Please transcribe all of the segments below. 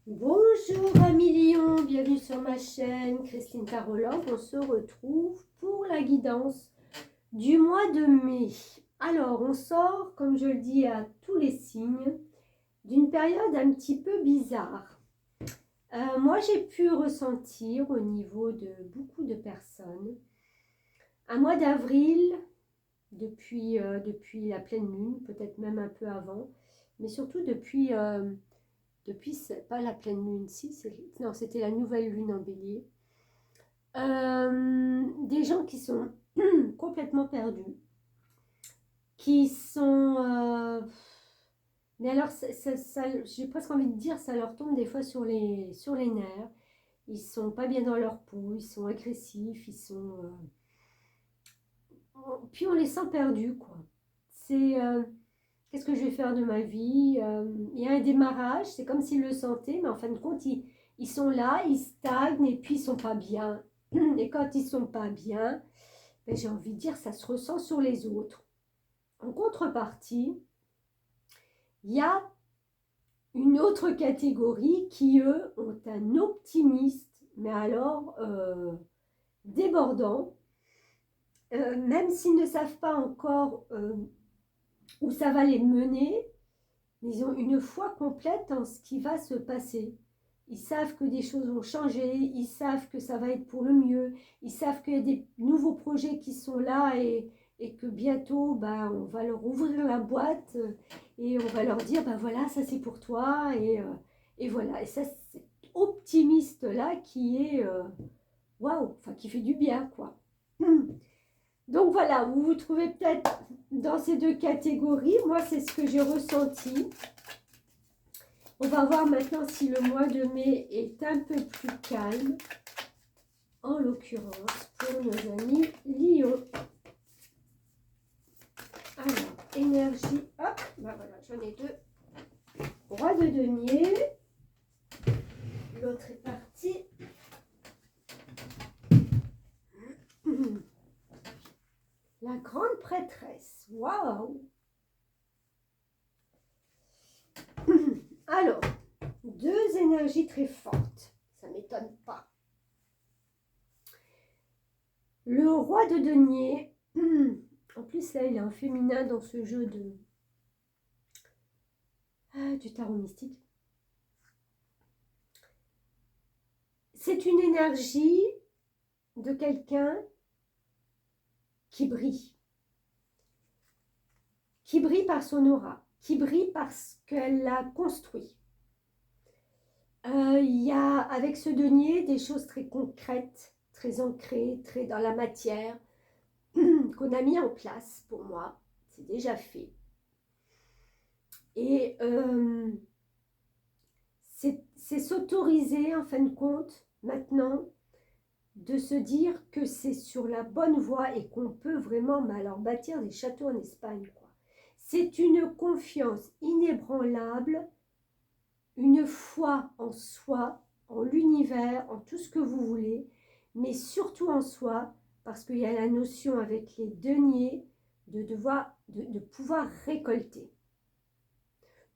Bonjour amis lions, bienvenue sur ma chaîne Christine Tarologue. On se retrouve pour la guidance du mois de mai. Alors on sort, comme je le dis à tous les signes, d'une période un petit peu bizarre. Moi j'ai pu ressentir au niveau de beaucoup de personnes un mois d'avril, depuis la pleine lune, peut-être même un peu avant, mais surtout depuis pas la pleine lune, si, non, c'était la nouvelle lune en bélier. Des gens qui sont complètement perdus, qui sont... mais alors, j'ai presque envie de dire, ça leur tombe des fois sur les nerfs. Ils sont pas bien dans leur peau, ils sont agressifs, ils sont... Puis on les sent perdus, quoi. C'est... qu'est-ce que je vais faire de ma vie? Il y a un démarrage, c'est comme s'ils le sentaient, mais en fin de compte, ils sont là, ils stagnent et puis ils sont pas bien. Et quand ils sont pas bien, ben, j'ai envie de dire, ça se ressent sur les autres. En contrepartie, il y a une autre catégorie qui, eux, ont un optimiste, mais alors débordant, même s'ils ne savent pas encore où ça va les mener. Ils ont une foi complète en ce qui va se passer. Ils savent que des choses vont changer, ils savent que ça va être pour le mieux, ils savent qu'il y a des nouveaux projets qui sont là et que bientôt, bah, on va leur ouvrir la boîte et on va leur dire, bah voilà, ça c'est pour toi. Et voilà, et ça, cet optimiste-là qui est, waouh, enfin qui fait du bien, quoi. Donc voilà, vous vous trouvez peut-être dans ces deux catégories. Moi, c'est ce que j'ai ressenti. On va voir maintenant si le mois de mai est un peu plus calme, en l'occurrence pour nos amis Lion. Alors, énergie, hop, ben voilà, j'en ai deux. Roi de denier, l'autre est parti. La grande prêtresse, waouh. Alors, deux énergies très fortes, ça ne m'étonne pas. Le roi de denier, en plus là il est en féminin dans ce jeu du tarot mystique. C'est une énergie de quelqu'un qui brille par son aura, qui brille parce qu'elle l'a construit. Il y a avec ce denier des choses très concrètes, très ancrées, très dans la matière, qu'on a mis en place pour moi, c'est déjà fait. Et c'est s'autoriser en fin de compte maintenant de se dire que c'est sur la bonne voie et qu'on peut vraiment alors bâtir des châteaux en Espagne, quoi. C'est une confiance inébranlable, une foi en soi, en l'univers, en tout ce que vous voulez, mais surtout en soi, parce qu'il y a la notion avec les deniers de pouvoir récolter.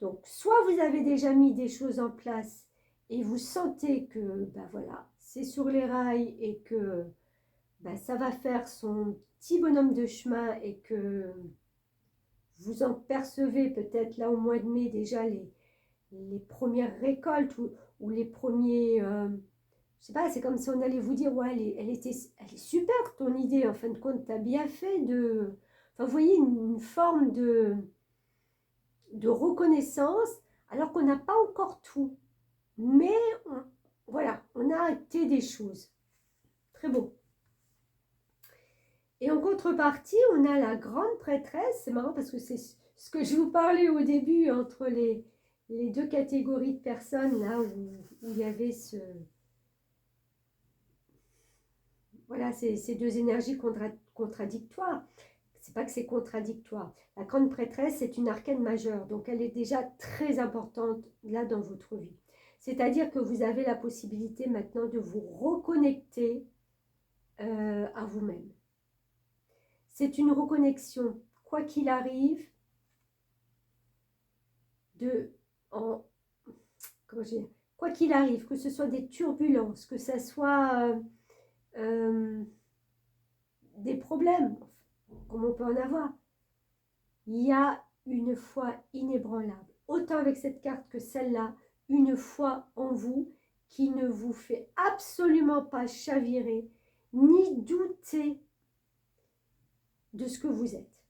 Donc, soit vous avez déjà mis des choses en place et vous sentez que, ben voilà, c'est sur les rails et que ben, ça va faire son petit bonhomme de chemin et que vous en percevez peut-être là au mois de mai déjà les premières récoltes ou les premiers... je sais pas, c'est comme si on allait vous dire, ouais, elle est super ton idée, en fin de compte, tu as bien fait de... Enfin, vous voyez, une forme de reconnaissance, alors qu'on n'a pas encore tout. Mais, voilà, on a acté des choses. Très beau. Et en contrepartie, on a la grande prêtresse. C'est marrant parce que c'est ce que je vous parlais au début entre les deux catégories de personnes, là où il y avait voilà, ces deux énergies contradictoires. C'est pas que c'est contradictoire. La grande prêtresse, c'est une arcane majeure, donc elle est déjà très importante là dans votre vie. C'est-à-dire que vous avez la possibilité maintenant de vous reconnecter à vous-même. C'est une reconnexion, quoi qu'il arrive, comment dire, quoi qu'il arrive, que ce soit des turbulences, que ce soit des problèmes, comme on peut en avoir, il y a une foi inébranlable. Autant avec cette carte que celle-là, une foi en vous qui ne vous fait absolument pas chavirer, ni douter de ce que vous êtes.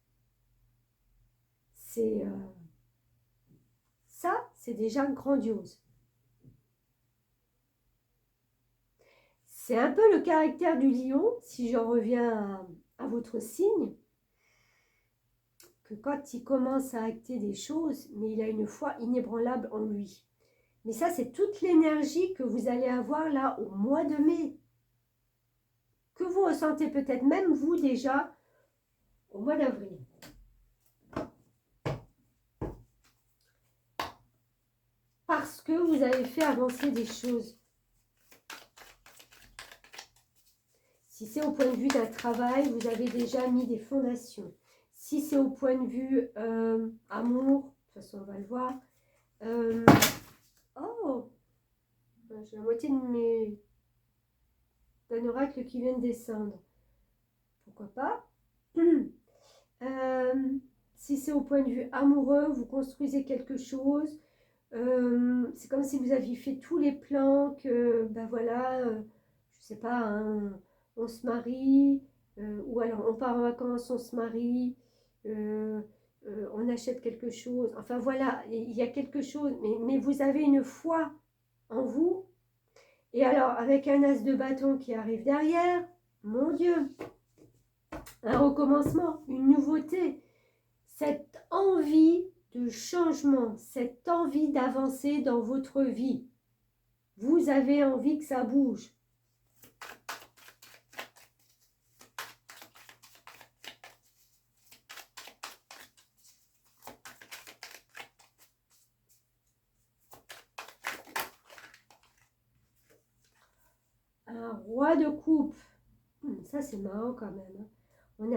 C'est ça, c'est déjà grandiose. C'est un peu le caractère du lion, si j'en reviens à votre signe, que quand il commence à acter des choses, mais il a une foi inébranlable en lui. Mais ça, c'est toute l'énergie que vous allez avoir là au mois de mai, que vous ressentez peut-être même vous déjà au mois d'avril. Parce que vous avez fait avancer des choses. Si c'est au point de vue d'un travail, vous avez déjà mis des fondations. Si c'est au point de vue amour, de toute façon on va le voir. Oh, j'ai la moitié d'un oracle qui vient de descendre. Pourquoi pas? Si c'est au point de vue amoureux, vous construisez quelque chose. C'est comme si vous aviez fait tous les plans que, ben voilà, je sais pas, hein, on se marie, ou alors on part en vacances, on se marie, on achète quelque chose. Enfin voilà, il y a quelque chose, mais vous avez une foi en vous. Et alors, avec un as de bâton qui arrive derrière, mon Dieu, un recommencement, une nouveauté, cette envie de changement, cette envie d'avancer dans votre vie. Vous avez envie que ça bouge. Un roi de coupe. Ça, c'est marrant quand même. Hein. On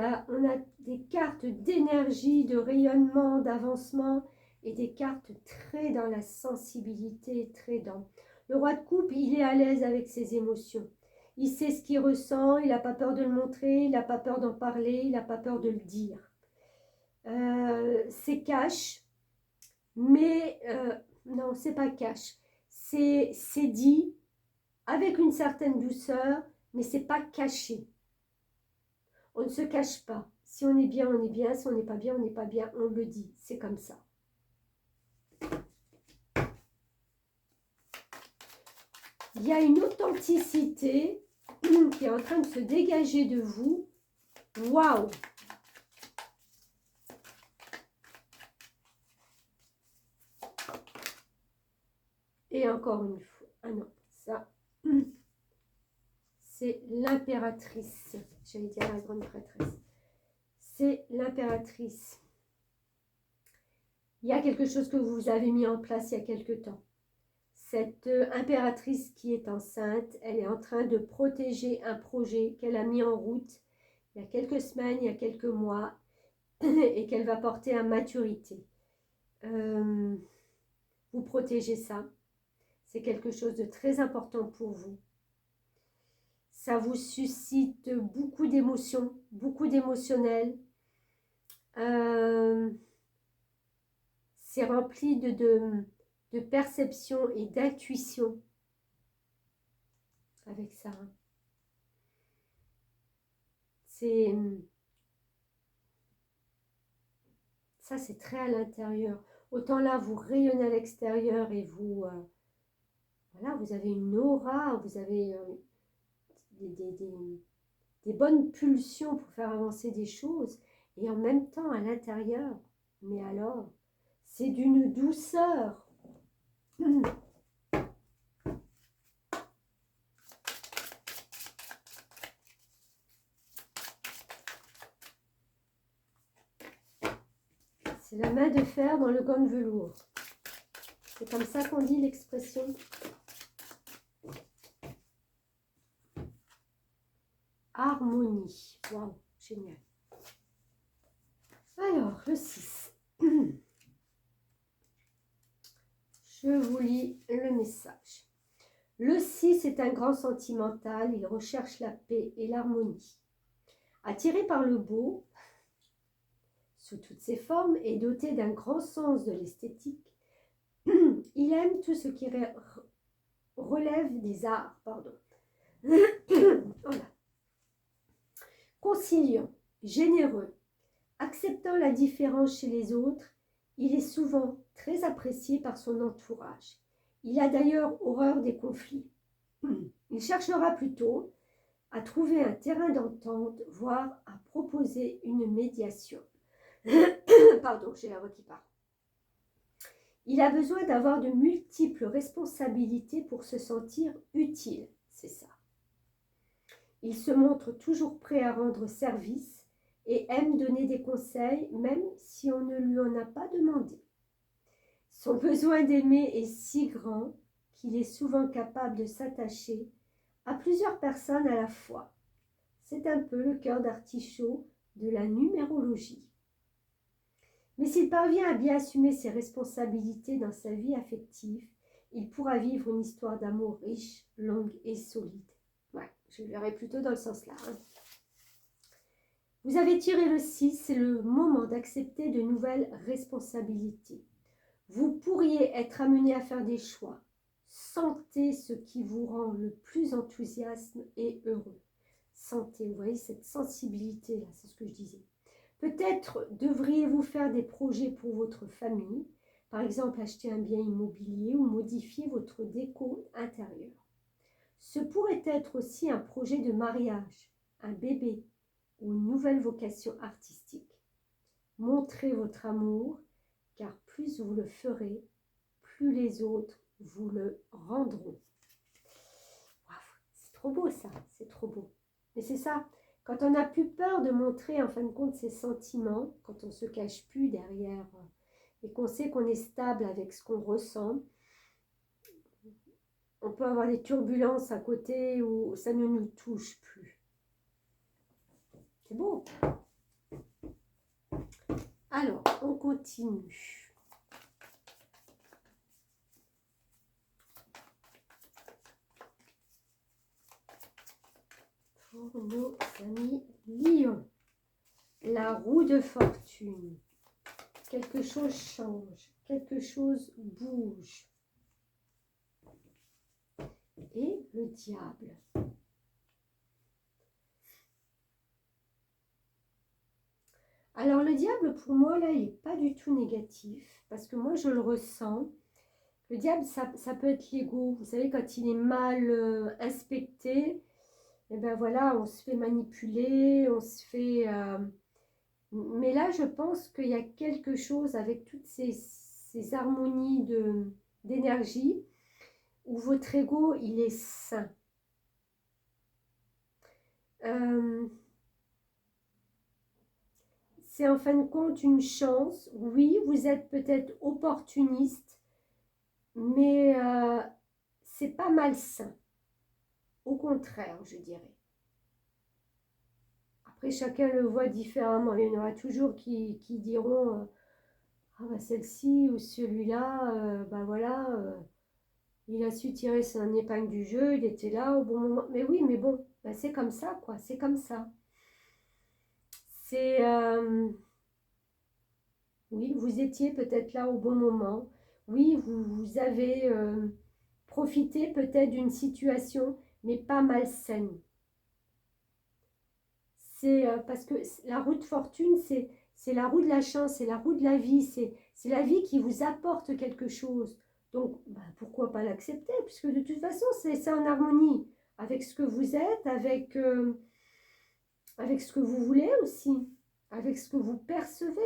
a des cartes d'énergie, de rayonnement, d'avancement et des cartes très dans la sensibilité, très dans... Le roi de coupe, il est à l'aise avec ses émotions. Il sait ce qu'il ressent, il n'a pas peur de le montrer, il n'a pas peur d'en parler, il n'a pas peur de le dire. C'est cash, mais non, c'est pas cash. C'est dit avec une certaine douceur, mais c'est pas caché. On ne se cache pas. Si on est bien, on est bien. Si on n'est pas bien, on n'est pas bien. On le dit. C'est comme ça. Il y a une authenticité qui est en train de se dégager de vous. Waouh! Et encore une fois. Ah non, ça... C'est l'impératrice. J'allais dire la grande prêtresse. C'est l'impératrice. Il y a quelque chose que vous avez mis en place il y a quelque temps. Cette impératrice qui est enceinte, elle est en train de protéger un projet qu'elle a mis en route il y a quelques semaines, il y a quelques mois, et qu'elle va porter à maturité. Vous protégez ça. C'est quelque chose de très important pour vous. Ça vous suscite beaucoup d'émotions, beaucoup d'émotionnel. C'est rempli de perception et d'intuition avec ça. Ça, c'est très à l'intérieur. Autant là, vous rayonnez à l'extérieur et vous, voilà, vous avez une aura, vous avez des bonnes pulsions pour faire avancer des choses. Et en même temps, à l'intérieur, mais alors, c'est d'une douceur. C'est la main de fer dans le gant de velours. C'est comme ça qu'on dit l'expression. Harmonie. Waouh, génial. Alors, le 6. Je vous lis le message. Le 6 est un grand sentimental, il recherche la paix et l'harmonie. Attiré par le beau, sous toutes ses formes, et doté d'un grand sens de l'esthétique, il aime tout ce qui relève des arts. Voilà. Conciliant, généreux, acceptant la différence chez les autres, il est souvent très apprécié par son entourage. Il a d'ailleurs horreur des conflits. Il cherchera plutôt à trouver un terrain d'entente, voire à proposer une médiation. Pardon, j'ai la voix qui part. Il a besoin d'avoir de multiples responsabilités pour se sentir utile, c'est ça. Il se montre toujours prêt à rendre service et aime donner des conseils, même si on ne lui en a pas demandé. Son besoin d'aimer est si grand qu'il est souvent capable de s'attacher à plusieurs personnes à la fois. C'est un peu le cœur d'artichaut de la numérologie. Mais s'il parvient à bien assumer ses responsabilités dans sa vie affective, il pourra vivre une histoire d'amour riche, longue et solide. Ouais, je le verrai plutôt dans le sens là. Vous avez tiré le 6, c'est le moment d'accepter de nouvelles responsabilités. Vous pourriez être amené à faire des choix. Sentez ce qui vous rend le plus enthousiasme et heureux. Sentez, vous voyez cette sensibilité là, c'est ce que je disais. Peut-être devriez-vous faire des projets pour votre famille, par exemple acheter un bien immobilier ou modifier votre déco intérieure. Ce pourrait être aussi un projet de mariage, un bébé ou une nouvelle vocation artistique. Montrez votre amour, car plus vous le ferez, plus les autres vous le rendront. Wow, c'est trop beau ça, c'est trop beau. Mais c'est ça. Quand on n'a plus peur de montrer en fin de compte ses sentiments, quand on ne se cache plus derrière et qu'on sait qu'on est stable avec ce qu'on ressent, on peut avoir des turbulences à côté où ça ne nous touche plus. C'est beau. Alors, on continue. Pour nos amis Lion. La roue de fortune. Quelque chose change, quelque chose bouge. Et le diable. Alors le diable, pour moi, là, il n'est pas du tout négatif, parce que moi, je le ressens. Le diable, ça peut être l'ego. Vous savez, quand il est mal inspecté, et ben voilà, on se fait manipuler, on se fait... Mais là, je pense qu'il y a quelque chose avec toutes ces harmonies d'énergie où votre ego, il est sain. C'est en fin de compte une chance. Oui, vous êtes peut-être opportuniste, mais c'est pas malsain. Au contraire, je dirais. Après, chacun le voit différemment. Il y en aura toujours qui diront ah bah celle-ci ou celui-là, bah voilà, il a su tirer son épingle du jeu, il était là au bon moment. Mais oui, mais bon, bah c'est comme ça, quoi. C'est comme ça. C'est... oui, vous étiez peut-être là au bon moment. Oui, vous avez profité peut-être d'une situation, mais pas malsaine. C'est parce que la roue de fortune, c'est la roue de la chance, c'est la roue de la vie, c'est la vie qui vous apporte quelque chose. Donc, bah, pourquoi pas l'accepter, puisque de toute façon, c'est en harmonie avec ce que vous êtes, avec ce que vous voulez aussi, avec ce que vous percevez.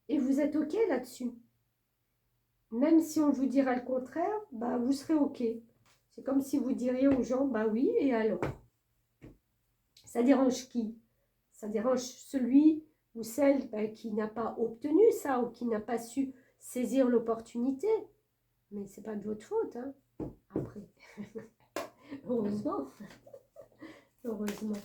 Et vous êtes OK là-dessus. Même si on vous dira le contraire, bah, vous serez OK. C'est comme si vous diriez aux gens, bah oui, et alors? Ça dérange qui? Ça dérange celui ou celle qui n'a pas obtenu ça ou qui n'a pas su saisir l'opportunité. Mais c'est pas de votre faute, hein, après. Heureusement. Heureusement.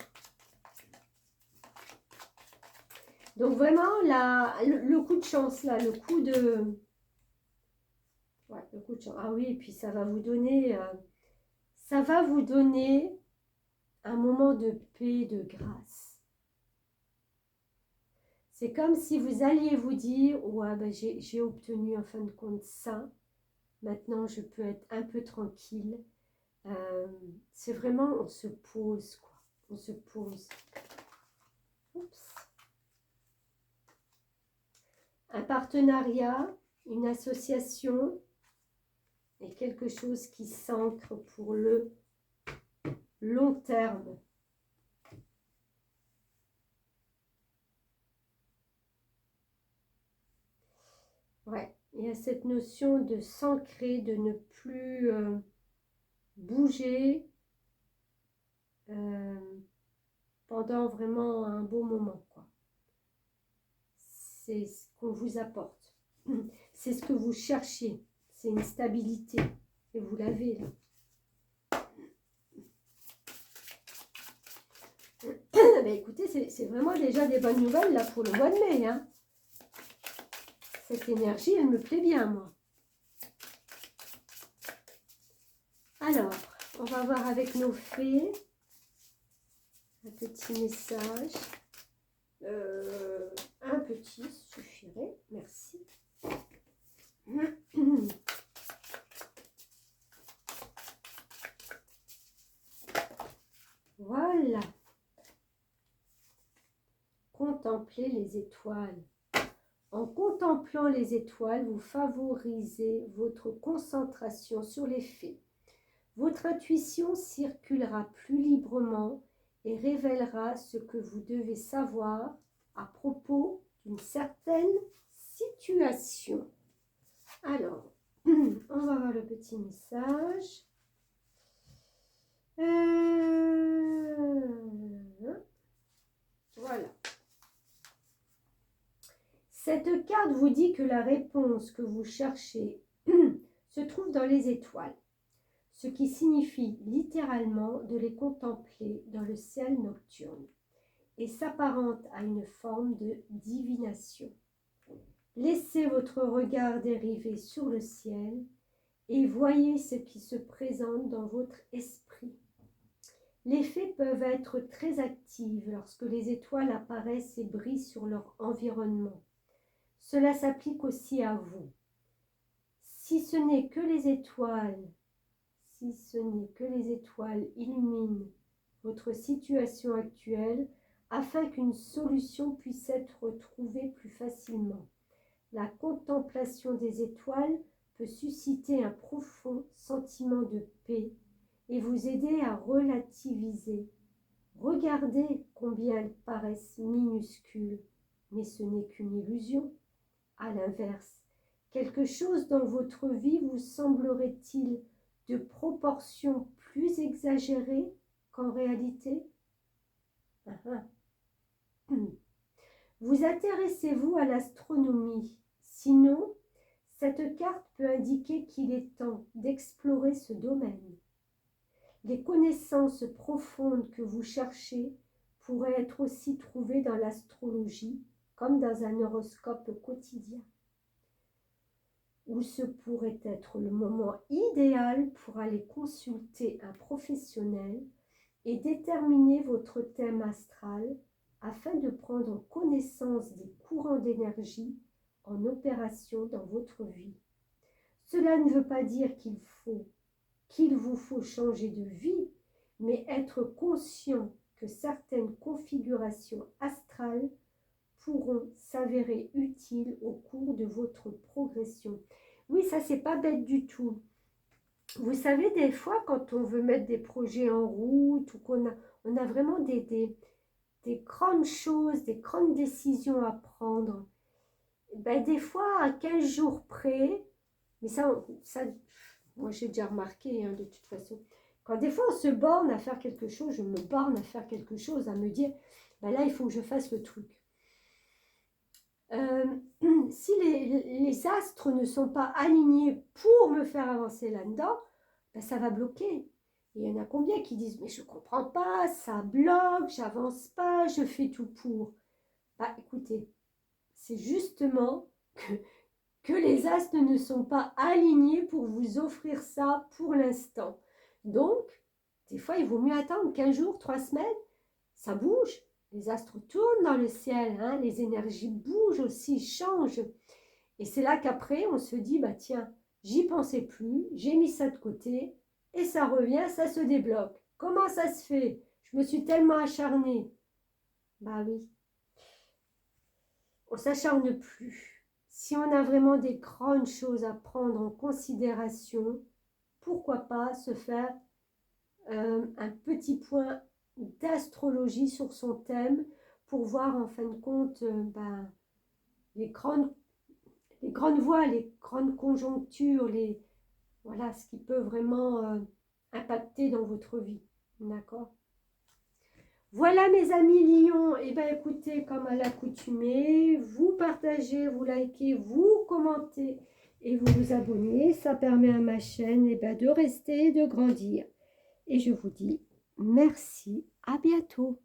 Donc vraiment, le coup de chance, là, le coup de... Ouais, beaucoup de chance. Ah oui, et puis ça va vous donner un moment de paix, de grâce. C'est comme si vous alliez vous dire, ouais, ben j'ai obtenu en fin de compte ça. Maintenant, je peux être un peu tranquille. C'est vraiment, on se pose, quoi. On se pose. Oups. Un partenariat, une association est quelque chose qui s'ancre pour le long terme. Ouais, il y a cette notion de s'ancrer, de ne plus bouger pendant vraiment un beau moment, quoi. C'est ce qu'on vous apporte. C'est ce que vous cherchiez. C'est une stabilité. Et vous l'avez, là. Ben, écoutez, c'est vraiment déjà des bonnes nouvelles, là, pour le mois de mai, hein. Cette énergie, elle me plaît bien, moi. Alors, on va voir avec nos fées un petit message. Un petit suffirait, merci. Voilà. Contempler les étoiles. En contemplant les étoiles, vous favorisez votre concentration sur les faits. Votre intuition circulera plus librement et révélera ce que vous devez savoir à propos d'une certaine situation. Alors, on va voir le petit message. Voilà. Cette carte vous dit que la réponse que vous cherchez se trouve dans les étoiles, ce qui signifie littéralement de les contempler dans le ciel nocturne et s'apparente à une forme de divination. Laissez votre regard dériver sur le ciel et voyez ce qui se présente dans votre esprit. Les fées peuvent être très actives lorsque les étoiles apparaissent et brillent sur leur environnement. Cela s'applique aussi à vous. Si ce n'est que les étoiles illuminent votre situation actuelle afin qu'une solution puisse être trouvée plus facilement. La contemplation des étoiles peut susciter un profond sentiment de paix et vous aider à relativiser. Regardez combien elles paraissent minuscules, mais ce n'est qu'une illusion. À l'inverse, quelque chose dans votre vie vous semblerait-il de proportions plus exagérées qu'en réalité? Vous intéressez-vous à l'astronomie? Sinon, cette carte peut indiquer qu'il est temps d'explorer ce domaine. Les connaissances profondes que vous cherchez pourraient être aussi trouvées dans l'astrologie, comme dans un horoscope quotidien. Ou ce pourrait être le moment idéal pour aller consulter un professionnel et déterminer votre thème astral afin de prendre connaissance des courants d'énergie en opération dans votre vie. Cela ne veut pas dire qu'il vous faut changer de vie, mais être conscient que certaines configurations astrales pourront s'avérer utiles au cours de votre progression. Oui, ça, c'est pas bête du tout. Vous savez, des fois, quand on veut mettre des projets en route ou on a vraiment des grandes choses, des grandes décisions à prendre, ben, des fois, à 15 jours près, mais ça moi, j'ai déjà remarqué, hein, de toute façon, quand des fois, on se borne à faire quelque chose, je me borne à faire quelque chose, à me dire, ben là, il faut que je fasse le truc. Si les astres ne sont pas alignés pour me faire avancer là-dedans, ben ça va bloquer. Et il y en a combien qui disent, mais je ne comprends pas, ça bloque, j'avance pas, je fais tout pour. Bah écoutez, c'est justement que les astres ne sont pas alignés pour vous offrir ça pour l'instant. Donc, des fois, il vaut mieux attendre 15 jours, 3 semaines. Ça bouge. Les astres tournent dans le ciel. Hein, les énergies bougent aussi, changent. Et c'est là qu'après, on se dit, bah tiens, j'y pensais plus, j'ai mis ça de côté, et ça revient, ça se débloque. Comment ça se fait? Je me suis tellement acharnée. Bah oui. On ne s'acharne plus. Si on a vraiment des grandes choses à prendre en considération, pourquoi pas se faire un petit point d'astrologie sur son thème pour voir en fin de compte les grandes voies, les grandes conjonctures, voilà, ce qui peut vraiment impacter dans votre vie. D'accord? Voilà mes amis lions, et bien écoutez, comme à l'accoutumée, vous partagez, vous likez, vous commentez et vous vous abonnez. Ça permet à ma chaîne de rester, de grandir. Et je vous dis merci, à bientôt.